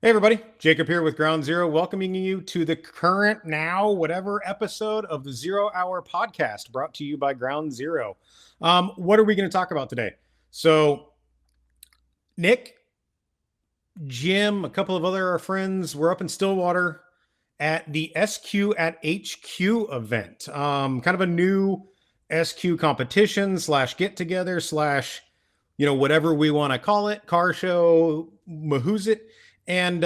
Hey everybody, Jacob here with Ground Zero, welcoming you to the current now, whatever episode of the 0 Hour Podcast brought to you by Ground Zero. What are we going to talk about today? So, Nick, Jim, a couple of other our friends, were up in Stillwater at the SQ at HQ event. Kind of a new SQ competition slash get together slash, whatever we want to call it, car show, who's it. And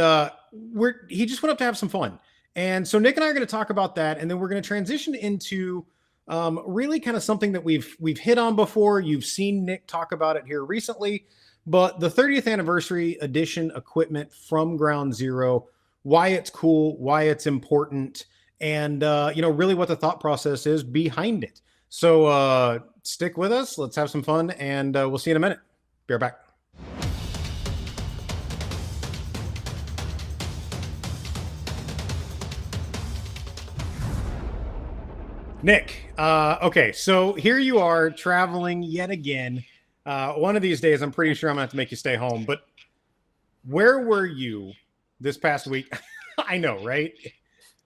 he just went up to have some fun. And so Nick and I are going to talk about that, and then we're going to transition into really kind of something that we've hit on before. You've seen Nick talk about it here recently, but the 30th anniversary edition equipment from Ground Zero, why it's cool, why it's important, and really what the thought process is behind it. So stick with us. Let's have some fun, and we'll see you in a minute. Be right back. Nick, okay, so here you are traveling yet again. One of these days, I'm pretty sure I'm going to have to make you stay home, but where were you this past week? I know, right?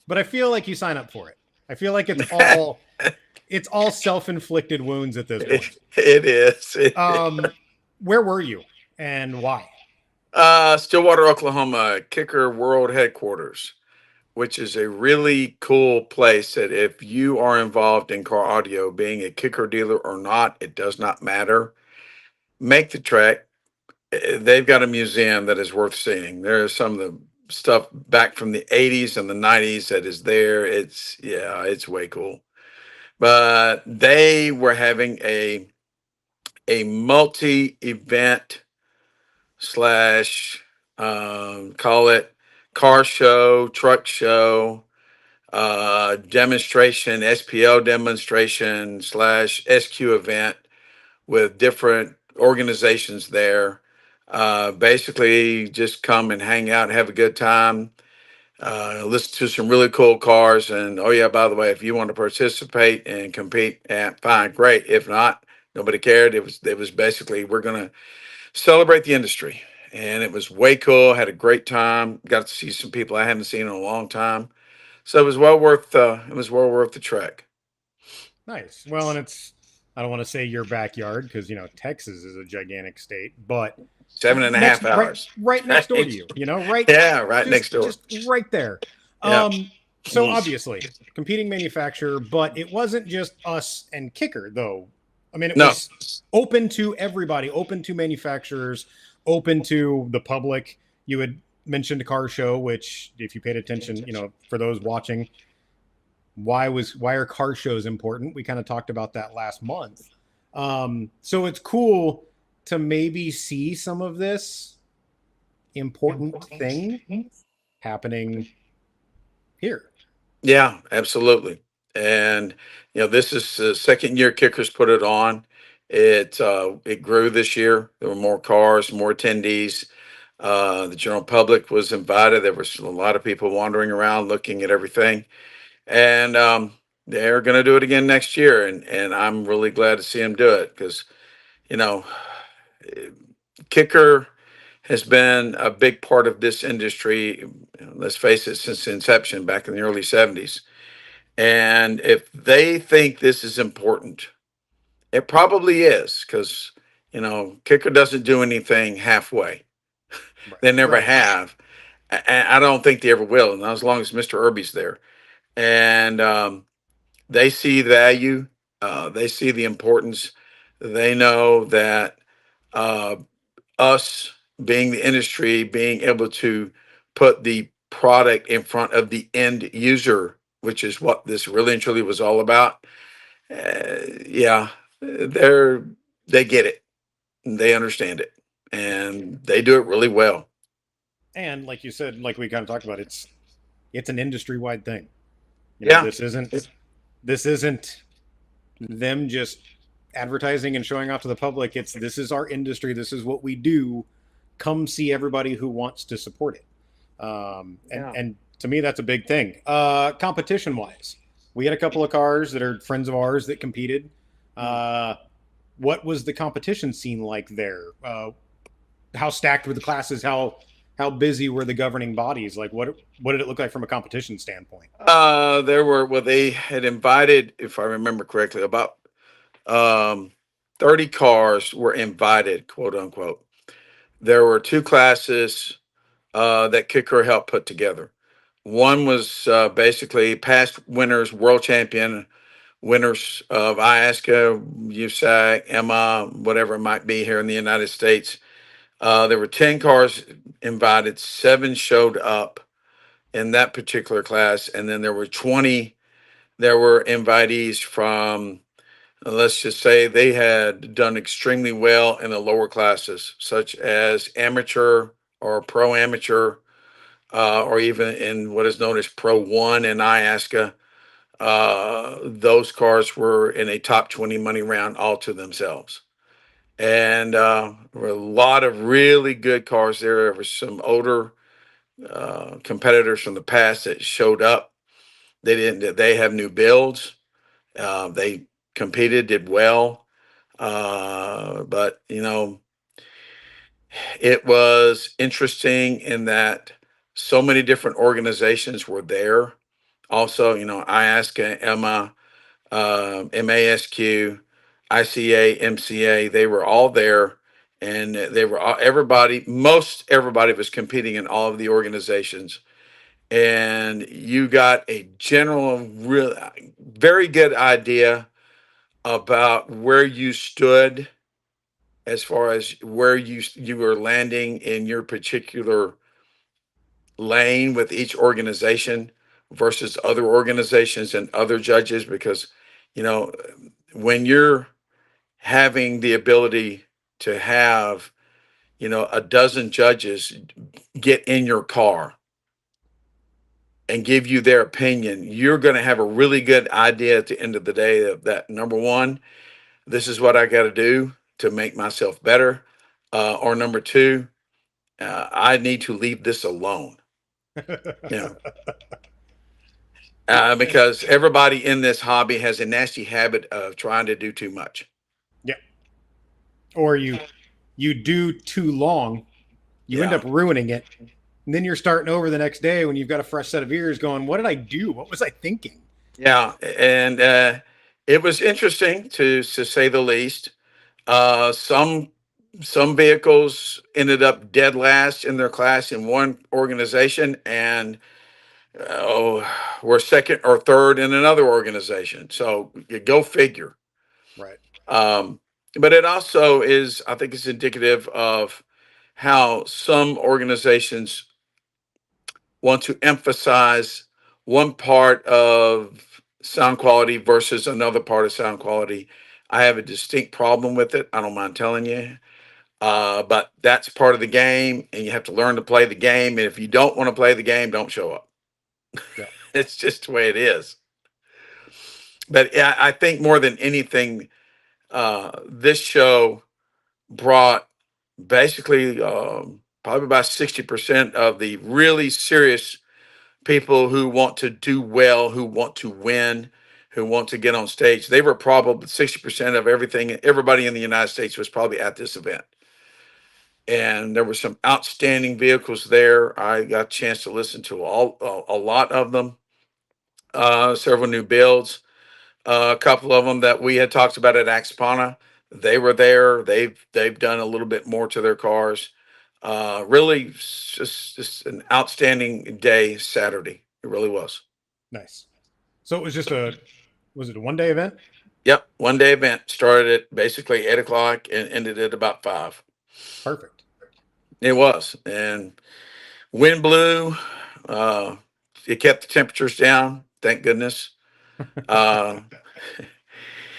But I feel like you sign up for it. I feel like it's all self-inflicted wounds at this point. It is. Where were you and why? Stillwater, Oklahoma, Kicker World Headquarters, which is a really cool place that if you are involved in car audio, being a Kicker dealer or not, it does not matter. Make the trek. They've got a museum that is worth seeing. There's some of the stuff back from the 80s and the 90s that is there. It's way cool. But they were having a multi-event slash call it car show, truck show, demonstration, SPL demonstration slash SQ event with different organizations there. Basically, just come and hang out and have a good time. Listen to some really cool cars. And oh, yeah, by the way, if you want to participate and compete, fine, great. If not, nobody cared. It was basically, we're going to celebrate the industry. And it was way cool. Had a great time. Got to see some people I haven't seen in a long time. So it was well worth the trek. Nice. Well, and I don't want to say your backyard because, Texas is a gigantic state, but Seven and a next half right hours. right next door to you, right Yeah, right next door. just right there. Yep. So obviously competing manufacturer, but it wasn't just us and Kicker though. I mean, it No. was open to everybody, open to manufacturers, open to the public. You had mentioned a car show, which if you paid attention, for those watching, why are car shows important? We kind of talked about that last month. So it's cool to maybe see some of this important thing happening here. Yeah, absolutely. And this is the second year Kickers put it on. It grew this year. There were more cars, more attendees. The general public was invited. There was a lot of people wandering around looking at everything. And they're going to do it again next year. And I'm really glad to see them do it because, you know, Kicker has been a big part of this industry, let's face it, since the inception back in the early 70s. And if they think this is important, it probably is because, Kicker doesn't do anything halfway. Right. They never Right. have. And I don't think they ever will, not as long as Mr. Irby's there. And they see value, they see the importance. They know that uh, us being the industry, being able to put the product in front of the end user, which is what this really and truly was all about. Yeah, they get it, they understand it, and they do it really well. And like you said, like we kind of talked about, it's an industry wide thing. Yeah, This isn't them just advertising and showing off to the public. This is our industry. This is what we do. Come see everybody who wants to support it. yeah. And to me, that's a big thing. Competition wise, we had a couple of cars that are friends of ours that competed. What was the competition scene like there? How stacked were the classes? How How busy were the governing bodies? Like, what did it look like from a competition standpoint? They had invited, if I remember correctly, about um 30 cars were invited, quote unquote. There were two classes that Kicker helped put together. One was basically past winners, world champion, winners of IASCA, USAC, Emma, whatever it might be here in the United States. There were 10 cars invited, seven showed up in that particular class. And then there were 20, there were invitees from, let's just say they had done extremely well in the lower classes, such as amateur or pro amateur, or even in what is known as Pro 1 in IASCA. Those cars were in a top 20 money round all to themselves. And there were a lot of really good cars there. There were some older competitors from the past that showed up. They have new builds. They competed, did well. But, it was interesting in that so many different organizations were there. Also, IASCA, Emma, MASQ, ICA, MCA, they were all there, and they were most everybody was competing in all of the organizations, and you got a general, real, very good idea about where you stood as far as where you were landing in your particular lane with each organization versus other organizations and other judges, because you know when you're having the ability to have a dozen judges get in your car and give you their opinion, you're going to have a really good idea at the end of the day of that. Number one, this is what I got to do to make myself better, or number two, I need to leave this alone. you know because everybody in this hobby has a nasty habit of trying to do too much. Yeah. Or you do too long, you end Yeah. up ruining it. And then you're starting over the next day when you've got a fresh set of ears going, what did I do? What was I thinking? Yeah, and it was interesting to say the least. Some vehicles ended up dead last in their class in one organization, and were second or third in another organization. So you go figure. Right. Um, but it also is, I think, it's indicative of how some organizations want to emphasize one part of sound quality versus another part of sound quality. I have a distinct problem with it. I don't mind telling you. But that's part of the game, and you have to learn to play the game. And if you don't want to play the game, don't show up. Yeah. It's just the way it is. But yeah, I think more than anything, this show brought basically probably about 60% of the really serious people who want to do well, who want to win, who want to get on stage. They were probably 60% of everything. Everybody in the United States was probably at this event. And there were some outstanding vehicles there. I got a chance to listen to a lot of them, several new builds. A couple of them that we had talked about at Axpana, they were there. They've done a little bit more to their cars. Really, just an outstanding day Saturday. It really was. Nice. So it was just was it a 1 day event? Yep, one day event, started at basically 8 o'clock and ended at about 5. Perfect. It was, and wind blew. Uh, it kept the temperatures down. Thank goodness. Uh,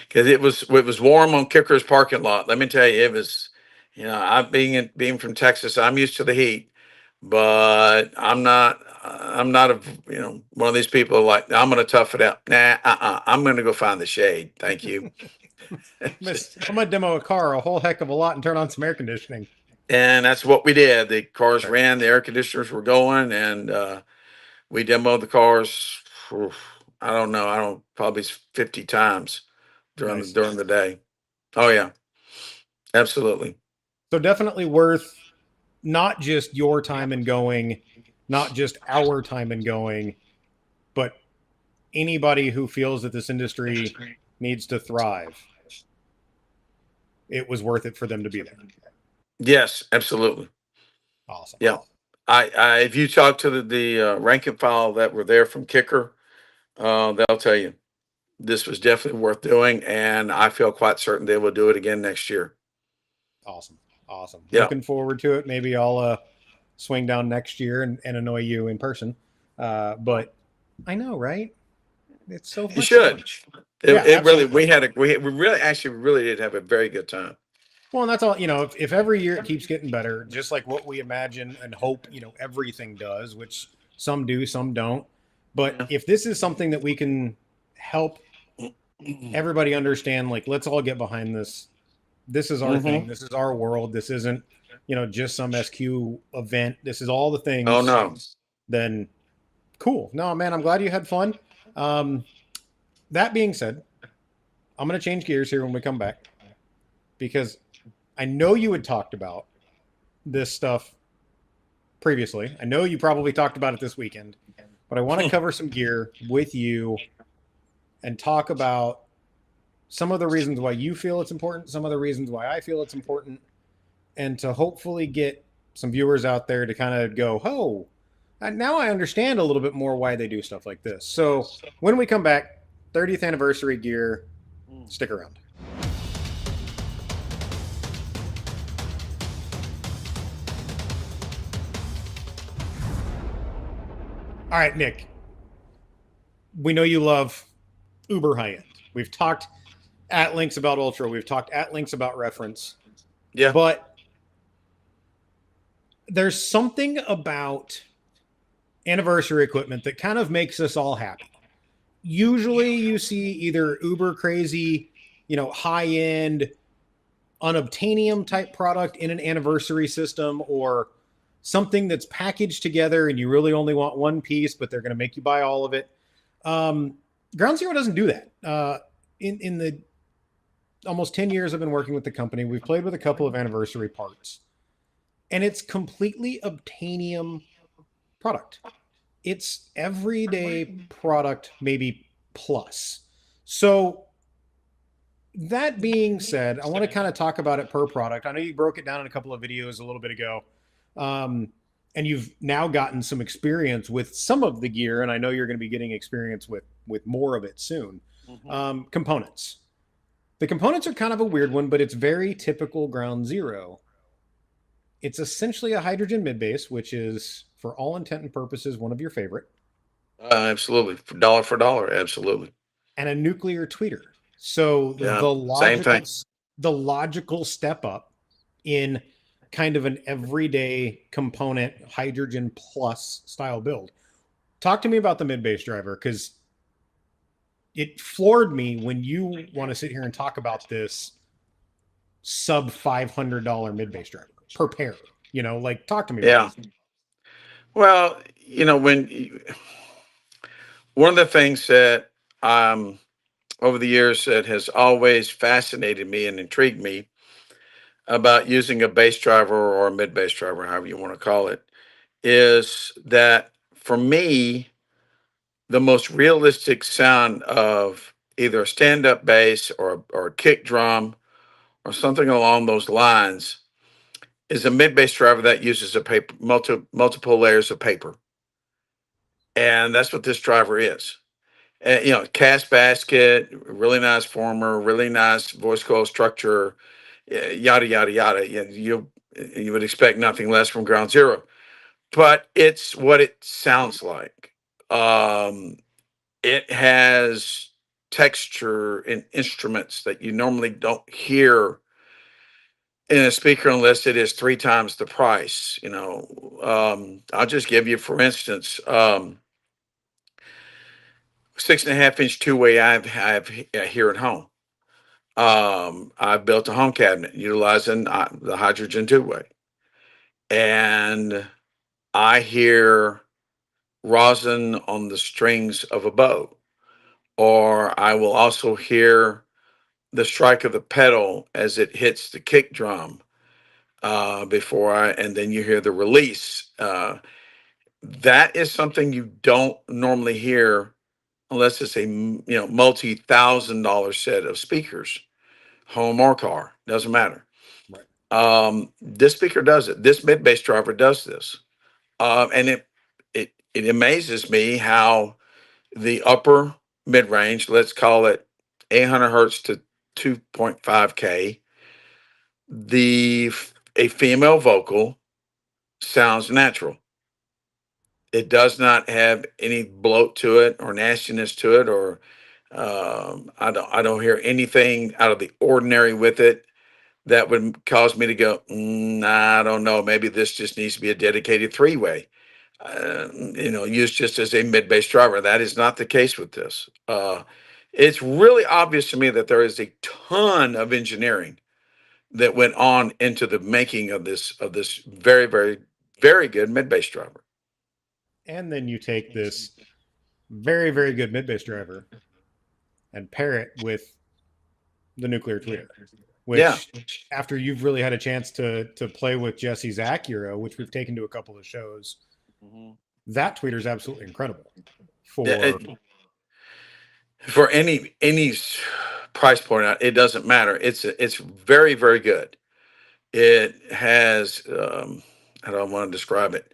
because it was warm on Kicker's parking lot. Let me tell you, it was. I being from Texas, I'm used to the heat, but I'm not. I'm not one of these people like I'm going to tough it out. Nah, I'm going to go find the shade. Thank you. I'm gonna demo a car a whole heck of a lot and turn on some air conditioning. And that's what we did. The cars Right. ran, the air conditioners were going, and we demoed the cars. For, I don't know. I don't probably 50 times during Nice. the day. Oh yeah, absolutely. So definitely worth not just your time and going, not just our time and going, but anybody who feels that this industry needs to thrive, it was worth it for them to be there. Yes, absolutely. Awesome. Yeah. If you talk to the rank and file that were there from Kicker, they'll tell you this was definitely worth doing, and I feel quite certain they will do it again next year. Awesome. Awesome. Yeah, Looking forward to it. Maybe I'll swing down next year and annoy you in person. But I know, right? It's so you much should. fun. Yeah, It really absolutely. we had a we really actually really did have a very good time. Well, and that's all, if every year it keeps getting better, just like what we imagine and hope, everything does, which some do, some don't. But Yeah. if this is something that we can help everybody understand, like, let's all get behind this. This is our thing. Mm-hmm. This is our world. This isn't, just some SQ event. This is all the Oh things. no. Then cool. No, man, I'm glad you had fun. Um, that being said, I'm going to change gears here when we come back because I know you had talked about this stuff previously. I know you probably talked about it this weekend, but I want to cover some gear with you and talk about some of the reasons why you feel it's important, some of the reasons why I feel it's important, and to hopefully get some viewers out there to kind of go, oh, now I understand a little bit more why they do stuff like this. So when we come back, 30th anniversary gear, stick around. All right, Nick, we know you love uber high end. We've talked at links about Ultra, we've talked at links about reference, Yeah. but there's something about anniversary equipment that kind of makes us all happy. Usually you see either uber crazy, high end unobtainium type product in an anniversary system, or something that's packaged together and you really only want one piece, but they're going to make you buy all of it. Ground Zero doesn't do that. In the almost 10 years I've been working with the company, we've played with a couple of anniversary parts, and it's completely obtainium product. It's everyday product, maybe plus. So that being said, I want to kind of talk about it per product. I know you broke it down in a couple of videos a little bit ago. And you've now gotten some experience with some of the gear, and I know you're going to be getting experience with more of it soon. Components. The components are kind of a weird one, but it's very typical Ground Zero. It's essentially a hydrogen mid base, which is, for all intent and purposes, one of your favorite, Absolutely. For dollar, absolutely. and a nuclear tweeter. So Yeah. Same thing. the logical step up in kind of an everyday component hydrogen plus style build. Talk to me about the mid bass driver, because it floored me when you want to sit here and talk about this sub $500 mid bass driver per pair. Like, talk to me about Yeah. this. Well, one of the things that over the years that has always fascinated me and intrigued me about using a bass driver or a mid bass driver, however you want to call it, is that for me, the most realistic sound of either a stand up bass or a kick drum or something along those lines is a mid bass driver that uses a paper multiple layers of paper. And that's what this driver is. And, cast basket, really nice former, really nice voice coil structure, yada yada yada. You would expect nothing less from Ground Zero, but it's what it sounds like. It has texture and instruments that you normally don't hear in a speaker unless it is three times the price. I'll just give you, for instance, 6.5 inch two-way I have here at home. I built a home cabinet utilizing the hydrogen two-way, and I hear rosin on the strings of a bow, or I will also hear the strike of the pedal as it hits the kick drum. and then you hear the release. That is something you don't normally hear unless it's a multi-thousand-dollar set of speakers, home or car, doesn't matter. Right. This speaker does it. This mid bass driver does this, and it amazes me how the upper mid range, let's call it 800 hertz to 2.5K, the a female vocal sounds natural. It does not have any bloat to it or nastiness to it, or I don't hear anything out of the ordinary with it that would cause me to go, I don't know, maybe this just needs to be a dedicated three-way, used just as a mid-bass driver. That is not the case with this. It's really obvious to me that there is a ton of engineering that went on into the making of this very, very, very good mid-bass driver. And then you take this very, very good mid bass driver and pair it with the nuclear tweeter, Yeah. which after you've really had a chance to play with Jesse's Acura, which we've taken to a couple of shows, that tweeter is absolutely incredible Yeah, for for any price point, it doesn't matter. It's very, very good. It has I don't want to describe it.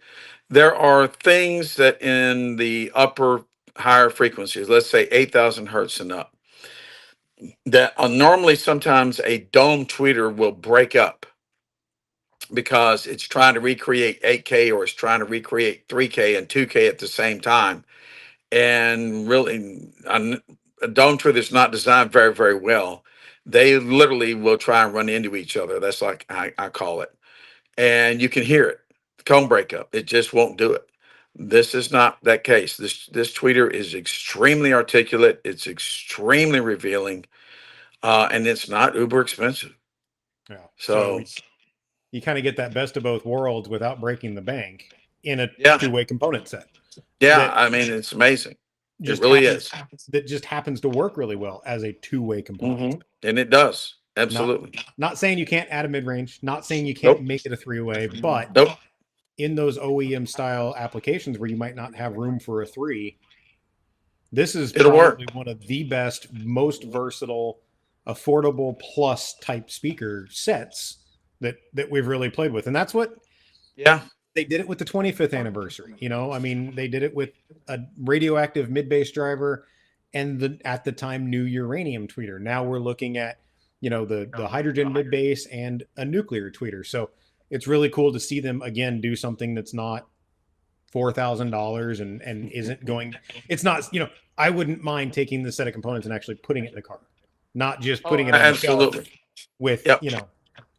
There are things that in the upper higher frequencies, let's say 8,000 hertz and up, that normally sometimes a dome tweeter will break up because it's trying to recreate 8K or it's trying to recreate 3K and 2K at the same time. And really, a dome tweeter that's not designed very, very well, they literally will try and run into each other. That's like I call it. And you can hear it, cone breakup. It just won't do it. This is not that case. This tweeter is extremely articulate. It's extremely revealing, and it's not uber expensive. yeah. So So you kind of get that best of both worlds without breaking the bank in a yeah, two-way component set yeah. that I mean, it's amazing. It just really happens is. that just happens to work really well as a two-way component. And it does Not absolutely. not saying you can't add a mid-range, not saying you can't Nope. make it a three-way, but Nope. in those OEM style applications where you might not have room for a three, this is It'll work. probably one of the best, most versatile, affordable plus type speaker sets that we've really played with. And that's what Yeah. they did it with the 25th anniversary. I mean, they did it with a radioactive mid bass driver and the at the time new uranium tweeter. Now we're looking at the hydrogen mid bass and a nuclear tweeter. So it's really cool to see them again do something that's not $4,000 and isn't going. It's not. I wouldn't mind taking the set of components and actually putting it in the car, not just putting it on the shelf Absolutely. with Yep.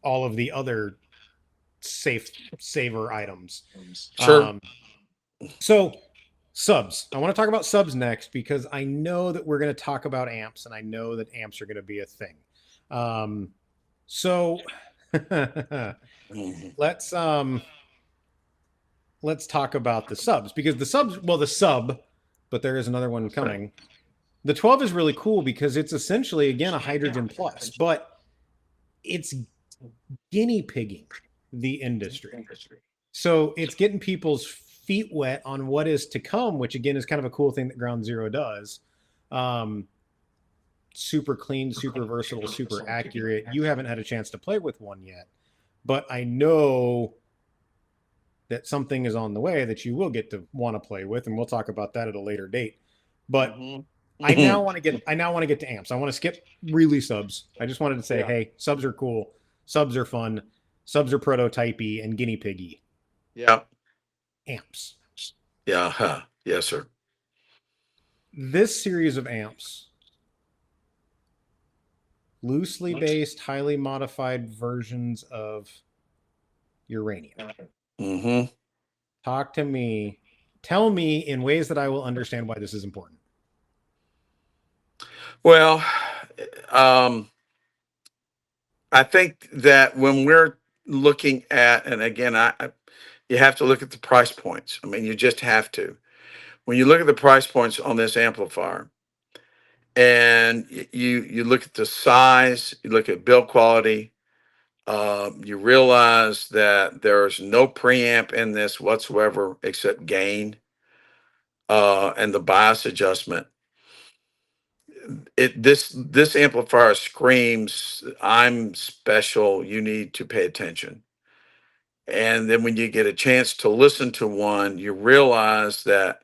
all of the other saver items. Sure. So subs. I want to talk about subs next because I know that we're going to talk about amps, and I know that amps are going to be a thing. So let's talk about the subs because the sub, but there is another one coming. The 12 is really cool because it's essentially again a hydrogen plus, but it's guinea pigging the industry. So it's getting people's feet wet on what is to come, which again is kind of a cool thing that Ground Zero does. Super clean, super versatile, super accurate. You haven't had a chance to play with one yet, but I know that something is on the way that you will get to want to play with, and we'll talk about that at a later date. But I now want to get to amps. I want to skip really subs. I just wanted to say, hey, subs are cool, subs are fun, subs are prototypey and guinea piggy. Yeah. Amps. Yeah. Huh. Yes, sir. This series of amps, loosely based, highly modified versions of uranium. Talk to me. Tell me in ways that I will understand why this is important. Well, I think that when we're looking at, and again, you have to look at the price points. I mean, you just have to. When you look at the price points on this amplifier, and you look at the size, you look at build quality, You realize that there's no preamp in this whatsoever except gain and the bias adjustment. This amplifier screams, "I'm special. You need to pay attention." And then when you get a chance to listen to one, you realize that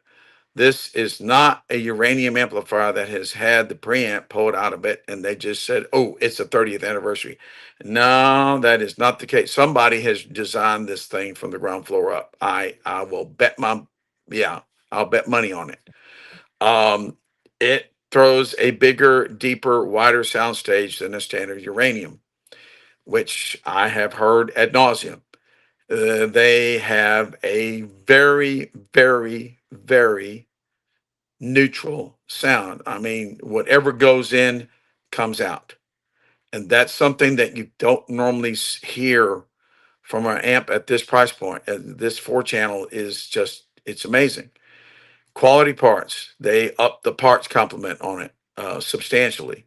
this is not a uranium amplifier that has had the preamp pulled out of it and they just said, "Oh, it's the 30th anniversary." No, that is not the case. Somebody has designed this thing from the ground floor up. I will bet yeah, I'll bet money on it. It throws a bigger, deeper, wider soundstage than a standard uranium, which I have heard ad nauseum. They have a very, very, very neutral sound. I mean, whatever goes in comes out. And that's something that you don't normally hear from an amp at this price point. This 4 channel is just, it's amazing. Quality parts, they up the parts complement on it substantially.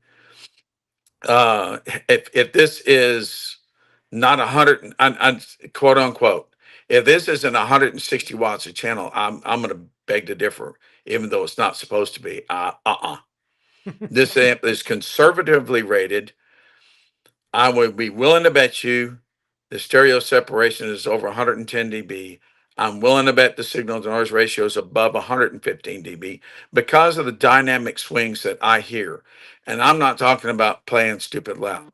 If this is not 100, quote unquote, if this isn't 160 watts a channel, I'm going to beg to differ, even though it's not supposed to be. This amp is conservatively rated. I would be willing to bet you the stereo separation is over 110 dB. I'm willing to bet the signal to noise ratio is above 115 dB because of the dynamic swings that I hear. And I'm not talking about playing stupid loud.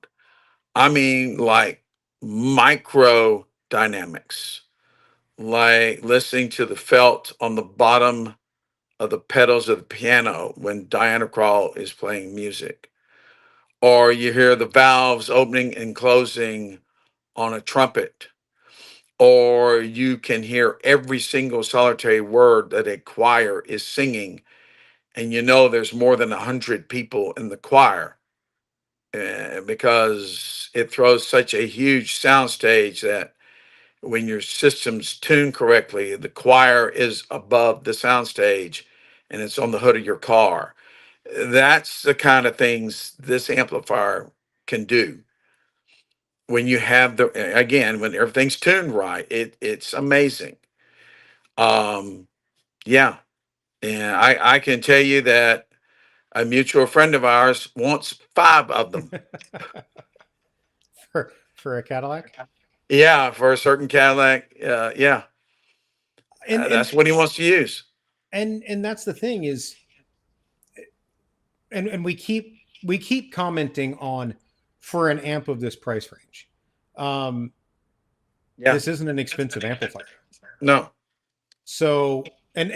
I mean, like micro dynamics, like listening to the felt on the bottom of the pedals of the piano when Diana Krall is playing music, or you hear the valves opening and closing on a trumpet, or you can hear every single solitary word that a choir is singing, and you know there's more than 100 people in the choir because it throws such a huge soundstage that when your system's tuned correctly, the choir is above the soundstage and it's on the hood of your car. That's the kind of things this amplifier can do. When you have again, when everything's tuned right, it's amazing. Um, yeah. And I can tell you that a mutual friend of ours wants 5 of them. For a Cadillac. Yeah, for a certain Cadillac. Yeah, And that's what he wants to use. and that's the thing is, and we keep commenting on for an amp of this price range. Um, Yeah. this isn't an expensive amplifier. No. So and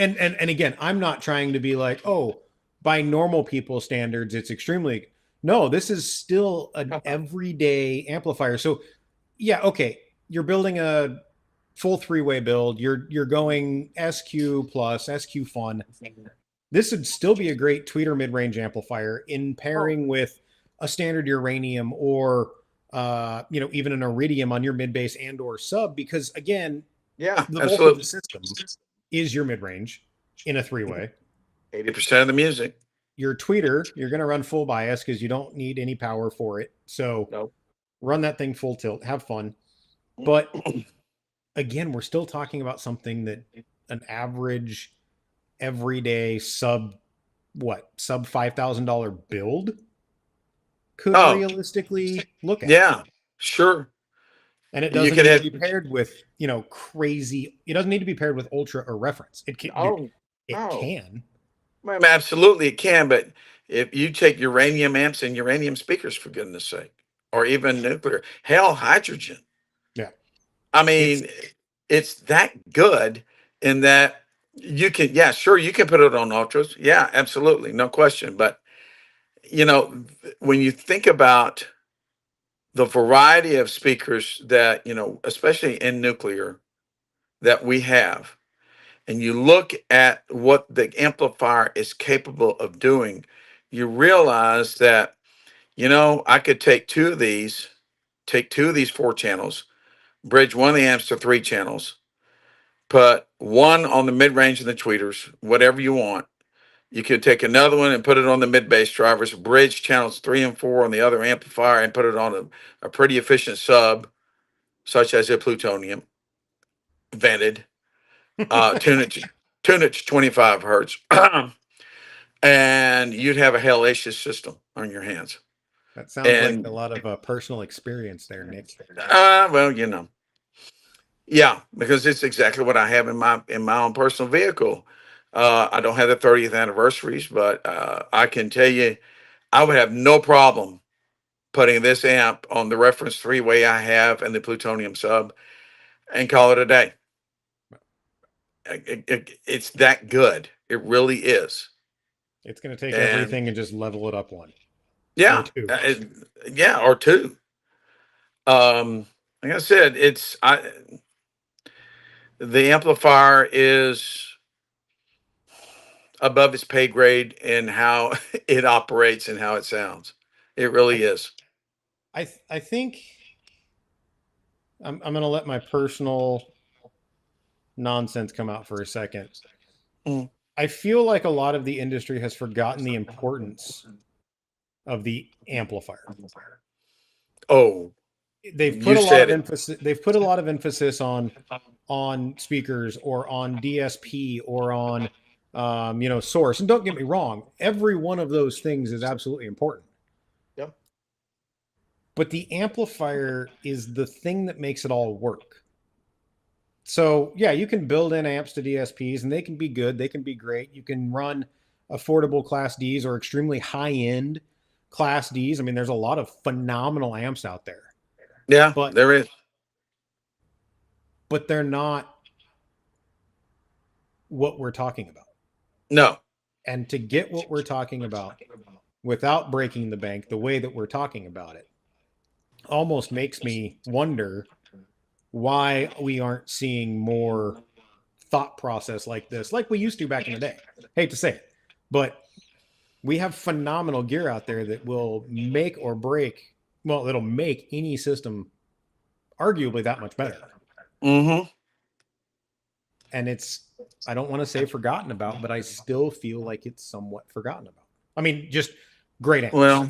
again, I'm not trying to be like, oh, by normal people standards, it's extremely no, this is still an everyday amplifier. So yeah, okay, you're building a full three-way build. You're going SQ plus SQ Fun. This would still be a great tweeter mid-range amplifier in pairing with a standard uranium or even an iridium on your mid bass and or sub, because again, Yeah, the bulk of the absolutely. system is your mid-range in a three-way. 80% of the music. Your tweeter, you're going to run full bias because you don't need any power for it. So Nope. run that thing full tilt, have fun. But again, we're still talking about something that an average everyday sub $5,000 build could Oh, realistically look at. yeah, sure. And it You doesn't could need to have, be paired with, crazy. It doesn't need to be paired with ultra or reference. It can, dude, oh, it oh, can. well, absolutely it can, but if you take uranium amps and uranium speakers, for goodness sake, or even nuclear, hell, hydrogen. Yeah. I It's mean, it's that good in that you can, yeah, sure, you can put it on ultras. Yeah, absolutely, no question. But, when you think about the variety of speakers that, especially in nuclear, that we have, and you look at what the amplifier is capable of doing, you realize that, I could take two of these 4 channels, bridge one of the amps to 3 channels, put one on the mid range and the tweeters, whatever you want. You could take another one and put it on the mid bass drivers, bridge channels 3 and 4 on the other amplifier, and put it on a pretty efficient sub. such as a plutonium, vented, tunage 25 hertz, and you'd have a hellacious system on your hands. That sounds like a And lot of personal experience there, Nick. well, yeah, because it's exactly what I have in my own personal vehicle. I don't have the 30th anniversaries, but I can tell you, I would have no problem putting this amp on the reference three-way I have and the plutonium sub and call it a day. It's that good. It really is. It's going to take And everything and just level it up one or yeah, two. yeah, or two. Like I said, the amplifier is above its pay grade in how it operates and how it sounds. It really I is. I think I'm going to let my personal nonsense come out for a second. Mm. I feel like a lot of the industry has forgotten the importance of the amplifier. Oh, They've put you a lot said of it. emphasis. They've put a lot of emphasis on speakers or on DSP or on source. And don't get me wrong, every one of those things is absolutely important. Yep. But the amplifier is the thing that makes it all work. So yeah, you can build in amps to DSPs and they can be good, they can be great. You can run affordable class Ds or extremely high end class Ds. I mean, there's a lot of phenomenal amps out there, Yeah, but there is. they're not what we're talking about. No. And to get what we're talking about without breaking the bank the way that we're talking about it almost makes me wonder why we aren't seeing more thought process like this, like we used to back in the day. Hate to say it, but we have phenomenal gear out there that will make or break. Well, it'll make any system arguably that much better. Mm-hmm. And it's, I don't want to say forgotten about, but I still feel like it's somewhat forgotten about. I mean, just great amps. Well,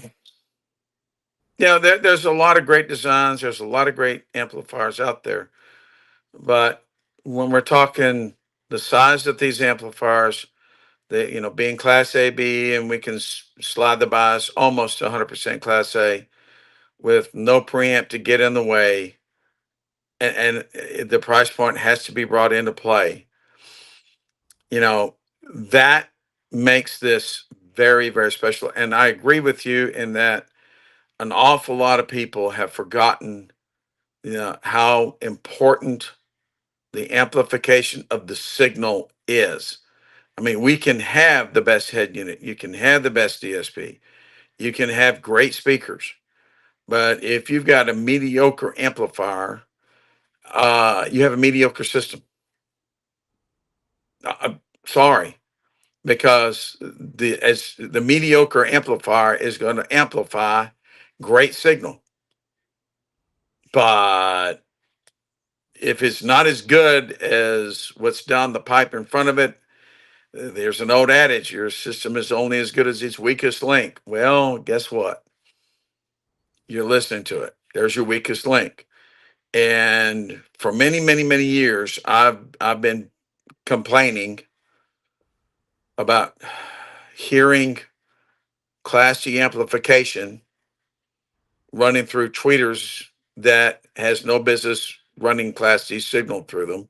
yeah, there's a lot of great designs. There's a lot of great amplifiers out there. But when we're talking the size of these amplifiers, they, being Class A, B, and we can slide the bias almost 100% Class A with no preamp to get in the way, and the price point has to be brought into play. You know, that makes this very, very special. And I agree with you in that an awful lot of people have forgotten, how important the amplification of the signal is. I mean, we can have the best head unit, you can have the best DSP, you can have great speakers, but if you've got a mediocre amplifier, you have a mediocre system. I'm sorry, because the mediocre amplifier is going to amplify great signal, but if it's not as good as what's down the pipe in front of it, there's an old adage: your system is only as good as its weakest link. Well, guess what? You're listening to it. There's your weakest link. And for many, many, many years, I've been complaining about hearing Class G amplification running through tweeters that has no business running Class D signal through them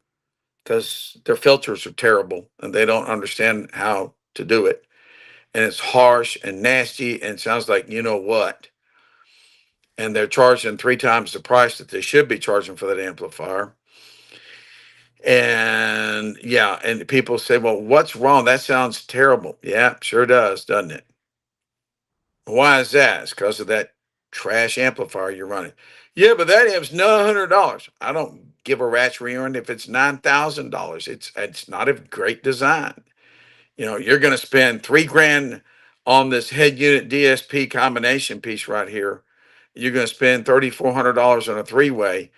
because their filters are terrible and they don't understand how to do it. And it's harsh and nasty and sounds like you know what. And they're charging three times the price that they should be charging for that amplifier. And yeah, and people say, well, what's wrong? That sounds terrible. Yeah, sure does, doesn't it? Why is that? It's because of that trash amplifier you're running. Yeah, but that amp's $900. I don't give a rat's rear end if it's $9,000. It's not a great design. You're going to spend 3 grand on this head unit DSP combination piece right here. You're going to spend $3,400 on a three-way.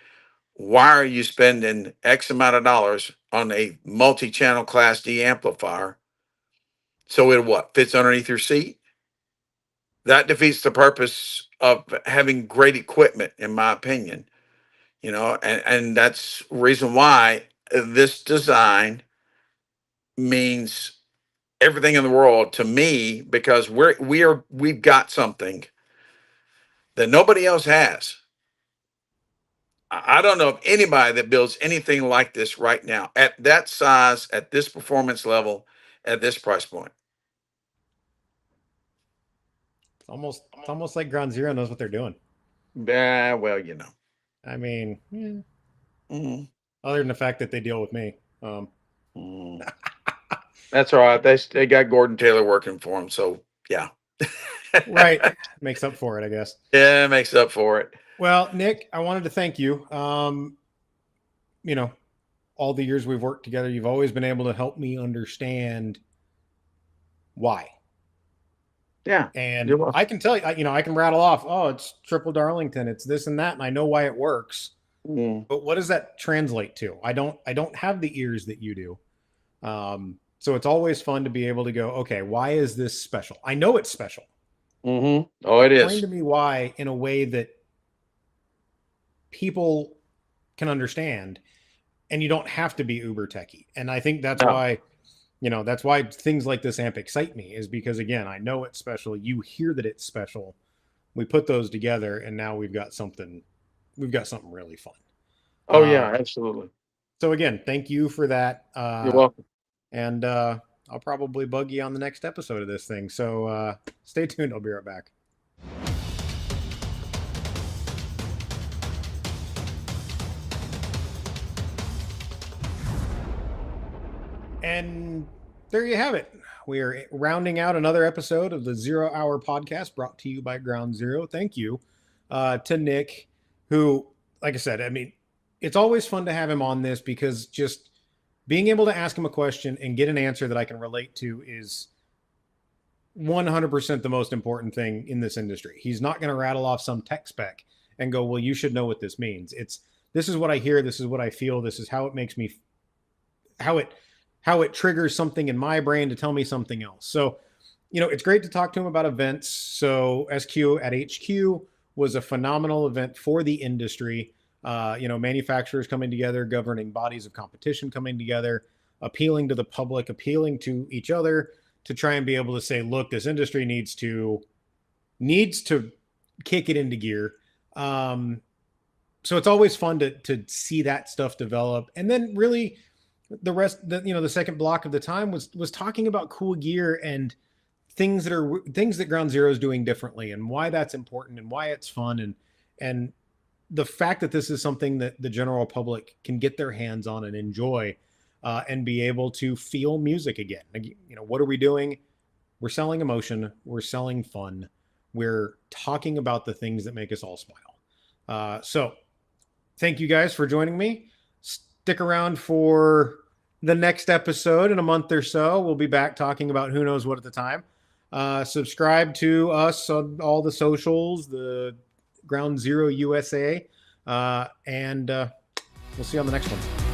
Why are you spending X amount of dollars on a multi-channel Class D amplifier? So it what fits underneath your seat? That defeats the purpose of having great equipment, in my opinion. and that's reason why this design means everything in the world to me, because we've got something that nobody else has. I don't know of anybody that builds anything like this right now at that size, at this performance level, at this price point. It's almost like Ground Zero knows what they're doing. Yeah, well, I mean, Mhm. other than the fact that they deal with me. Mm. That's all right. They got Gordon Taylor working for them, so yeah. Right. Makes up for it, I guess. Yeah, it makes up for it. Well, Nick, I wanted to thank you. All the years we've worked together, you've always been able to help me understand why. Yeah, And you're welcome. I can tell you, I can rattle off, oh, it's triple Darlington, it's this and that, and I know why it works. Mm. But what does that translate to? I don't have the ears that you do. So it's always fun to be able to go, okay, why is this special? I know it's special. Mm-hmm. Oh, it Explain is. to me why in a way that people can understand, and you don't have to be uber techie. And I think that's No. why, that's why things like this amp excite me, is because, again, I know it's special. You hear that it's special. We put those together, and now we've got something really fun. Oh, yeah, absolutely. So again, thank you for that. You're welcome. And I'll probably bug you on the next episode of this thing. So stay tuned. I'll be right back. And there you have it. We are rounding out another episode of the 0 Hour Podcast, brought to you by Ground Zero. Thank you to Nick, who, like I said, I mean, it's always fun to have him on this, because just being able to ask him a question and get an answer that I can relate to is 100% the most important thing in this industry. He's not going to rattle off some tech spec and go, well, you should know what this means. This is what I hear. This is what I feel. This is how it makes me, how it triggers something in my brain to tell me something else. So, it's great to talk to him about events. So SQ at HQ was a phenomenal event for the industry. Manufacturers coming together, governing bodies of competition coming together, appealing to the public, appealing to each other to try and be able to say, look, this industry needs to kick it into gear. So it's always fun to see that stuff develop. And then really the rest, the second block of the time was talking about cool gear and things that Ground Zero is doing differently, and why that's important, and why it's fun, and the fact that this is something that the general public can get their hands on and enjoy, and be able to feel music again. What are we doing? We're selling emotion. We're selling fun. We're talking about the things that make us all smile. So thank you guys for joining me. Stick around for the next episode in a month or so. We'll be back talking about who knows what at the time. Subscribe to us on all the socials, the Ground Zero USA, and we'll see you on the next one.